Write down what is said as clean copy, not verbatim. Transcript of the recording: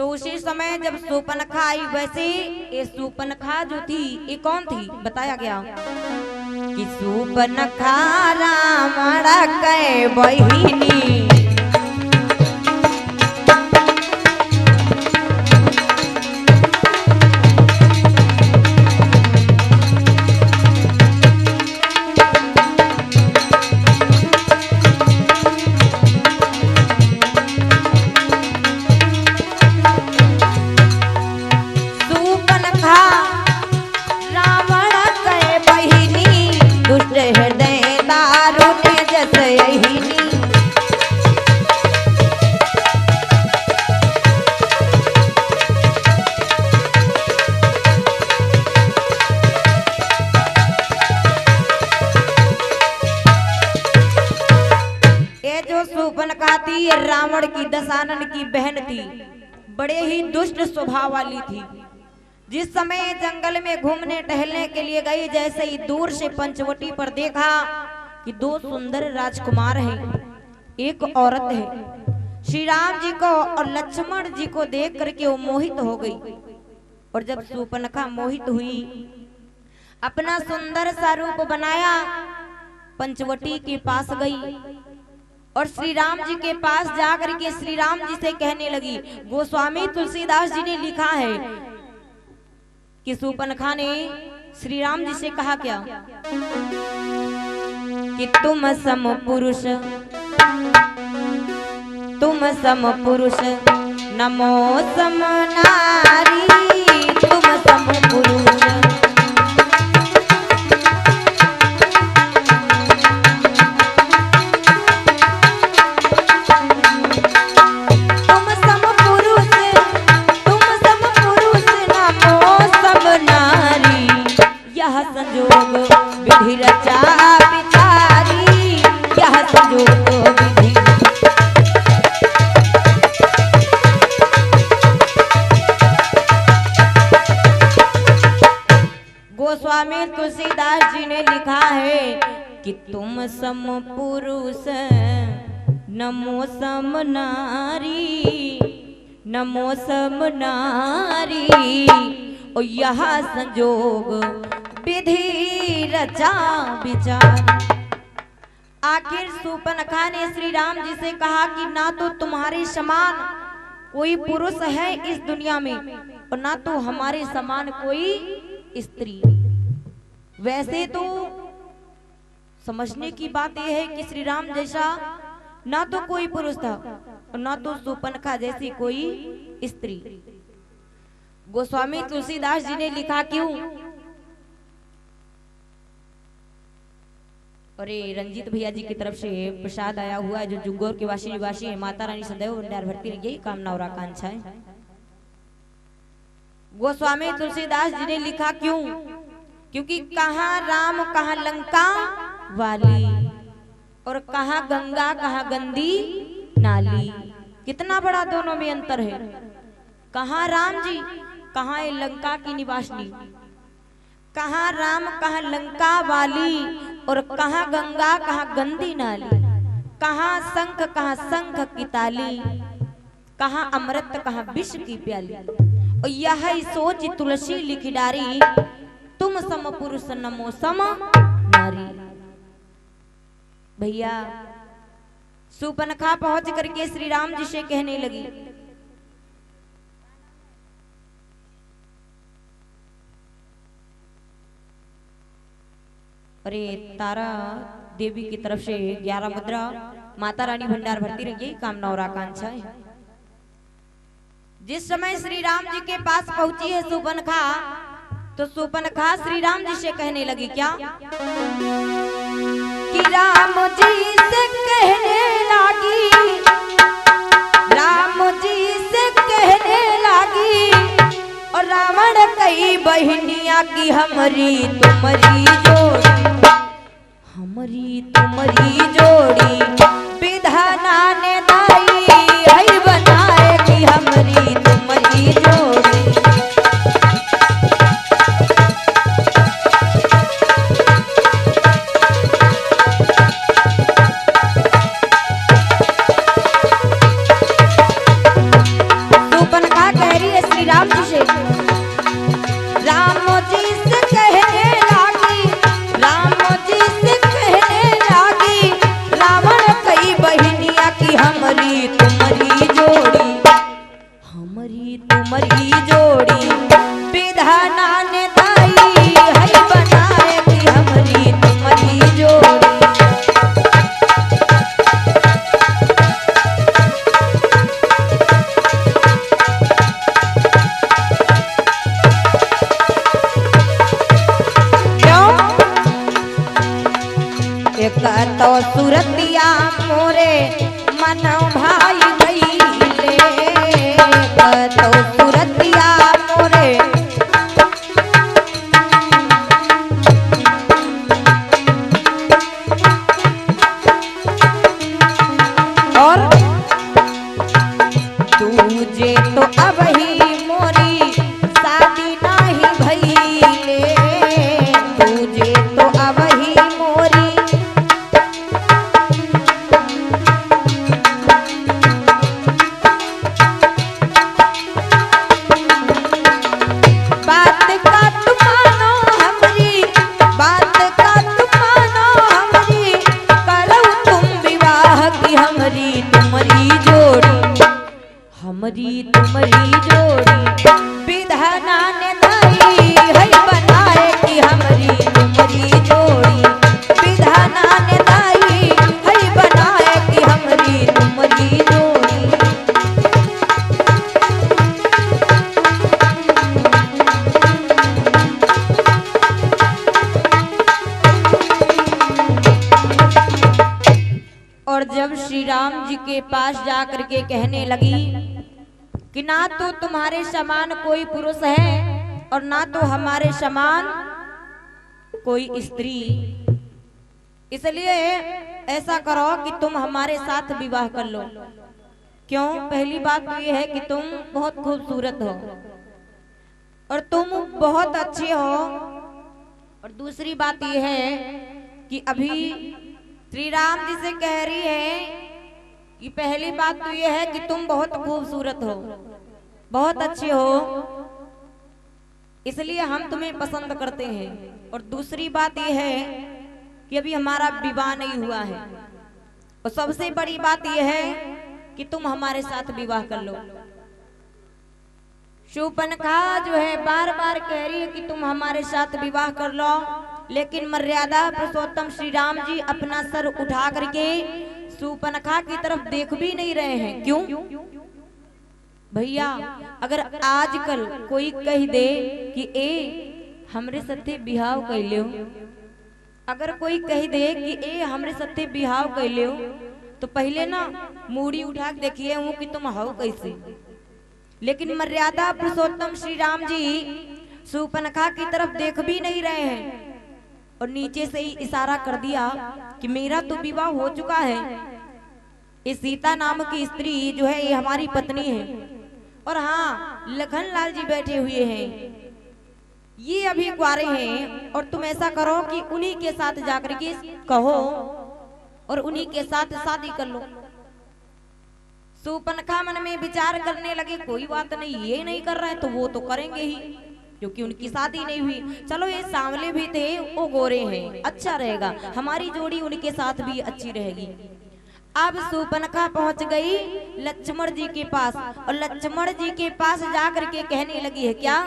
तो उसी समय जब शूर्पणखा आई, वैसे ये शूर्पणखा जो थी ये कौन थी बताया गया कि शूर्पणखा रावण के बहिनी। शूर्पणखा थी ये रावण की दशानन की बहन थी, बड़े ही दुष्ट स्वभाव वाली थी। जिस समय जंगल में घूमने टहलने के लिए गई, जैसे ही दूर से पंचवटी पर देखा कि दो सुंदर राजकुमार हैं, एक औरत है। श्री राम जी को और लक्ष्मण जी को देख करके वो मोहित हो गई। और जब शूर्पणखा मोहित हुई, अपना सुंदर सा रूप बनाया, पंचवटी के पास गई और श्री राम जी के पास जाकर के श्री राम जी से कहने लगी। गोस्वामी तुलसीदास जी ने लिखा है कि शूर्पणखा ने श्री राम जी से कहा क्या कि तुम सम पुरुष नमो सम नारी, तुम सम पुरुष संजोग विधि रचा बिचारी, यह संजोग विधि। गोस्वामी तुलसीदास जी ने लिखा है कि तुम सम पुरुष नमो सम नारी, नमो सम नारी, और यह संजोग विधि रचा विचार। आखिर शूर्पणखा ने श्री राम जी से कहा कि ना तो तुम्हारे समान कोई पुरुष है इस दुनिया में और ना तो हमारे समान कोई स्त्री। वैसे तो समझने की बात यह है कि श्री राम जैसा ना तो कोई पुरुष था और ना तो शूर्पणखा जैसी कोई स्त्री। गोस्वामी तुलसीदास जी ने लिखा क्यों? और ये रंजीत भैया जी की तरफ से प्रसाद आया हुआ है, जो जुग्गौर के वासी निवासी है। माता रानी सदैव भंडार भरती रही, यही कामना और आकांक्षा है। गोस्वामी तुलसीदास जी ने लिखा क्यों? क्योंकि कहाँ राम कहाँ लंका वाली, और कहाँ गंगा कहाँ गंदी नाली। कितना बड़ा दोनों में अंतर है। कहाँ राम जी, कहाँ ये लंका की निवासिनी। कहाँ राम कहाँ लंका वाली, और कहाँ गंगा कहाँ गंदी नाली। कहाँ शंख कहाँ शंख की ताली, कहाँ अमृत कहाँ विष की प्याली। और यह सोच तुलसी लिखी डारी, तुम सम पुरुष नमो सम नारी। भैया शूर्पणखा पहुंच करके श्री राम जी से कहने लगी, अरे तारा देवी की तरफ से 11 मुद्रा, माता रानी भंडार भरती रही, यही कामना और आकांक्षा है। जिस समय श्री राम जी के पास पहुंची है शूर्पणखा, तो शूर्पणखा श्री राम जी से कहने लगी क्या कि राम जी से कहने लगी, राम जी से कहने लगी, और रावण कई बहनिया की हमरी तुम्हारी जोड़ी, हमरी तुम्हारी जोड़ी विधाना ने दाई है बनाए कि हमरी तुम्हारी जोड़ी। शूर्पणखा श्री राम जी से, राम जी से कहने लागी, राम जी से कहने लागी, रावण कई बहनिया की हमारी तुम्हारी जोड़ी, हमारी तुम्हारी जोड़ी विधाना ने दाई है बनाए कि हमारी तुम्हारी जोड़ी। एक तो सुरतिया मोरे मन भाई गईले, एक तो सुरतिया मोरे और तुझे तो अब ही मोरी शादी नहीं भईले, तुझे तो अब ही मोरी हमारी तुम्हारी जोड़ी विधाना ने दाई है बनाए कि हमारी तुम्हारी जोड़ी, विधाना ने दाई है बनाए कि हमारी तुम्हारी जोड़ी। और जब श्री राम जी के पास जाकर के कहने लगी कि ना तो तुम्हारे समान कोई पुरुष है और ना तो हमारे समान कोई स्त्री, इसलिए ऐसा करो कि तुम हमारे साथ विवाह कर लो। क्यों? पहली बात तो ये है कि तुम बहुत खूबसूरत हो और तुम बहुत अच्छे हो, और दूसरी बात ये है कि अभी श्री राम जी से कह रही है कि पहली बात तो ये है कि तुम बहुत खूबसूरत हो, बहुत अच्छे हो, इसलिए हम तुम्हें पसंद करते हैं, और दूसरी बात ये है कि अभी हमारा विवाह नहीं हुआ है, और सबसे बड़ी बात ये है कि तुम हमारे साथ विवाह कर लो। शूर्पणखा जो है बार बार कह रही है कि तुम हमारे साथ विवाह कर लो, लेकिन मर्यादा पुरुषोत्तम श्री राम जी अपना सर उठा करके शूर्पणखा की तरफ देख भी नहीं रहे हैं। क्यों भैया? अगर आजकल कोई कह दे कि ए हमरे सत्ते बिहाव कर लियो, अगर कोई कह दे कि ए हमरे सत्ते बिहाव कर लियो, तो पहले ना मूड़ी उठा के देखिए हूँ कि तुम हो कैसे। लेकिन मर्यादा पुरुषोत्तम श्री राम जी शूर्पणखा की तरफ देख भी नहीं रहे हैं, और नीचे से ही इशारा कर दिया कि मेरा तो विवाह हो चुका है, ये सीता नाम की स्त्री जो है ये हमारी पत्नी है, और हाँ लखन लाल जी बैठे हुए हैं, ये अभी कुंवारे हैं, और तुम ऐसा करो कि उन्हीं के साथ जाकर के कहो और उन्हीं के साथ शादी कर लो। शूर्पणखा मन में विचार करने लगे कोई बात नहीं, ये नहीं कर रहा है तो वो तो करेंगे ही, क्योंकि उनकी शादी नहीं हुई। चलो ये सांवले भी थे, वो गोरे हैं, अच्छा रहेगा, हमारी जोड़ी उनके साथ भी अच्छी रहेगी। अब शूर्पणखा पहुंच गई लक्ष्मण जी के पास, और लक्ष्मण जी के पास जाकर के कहने लगी है क्या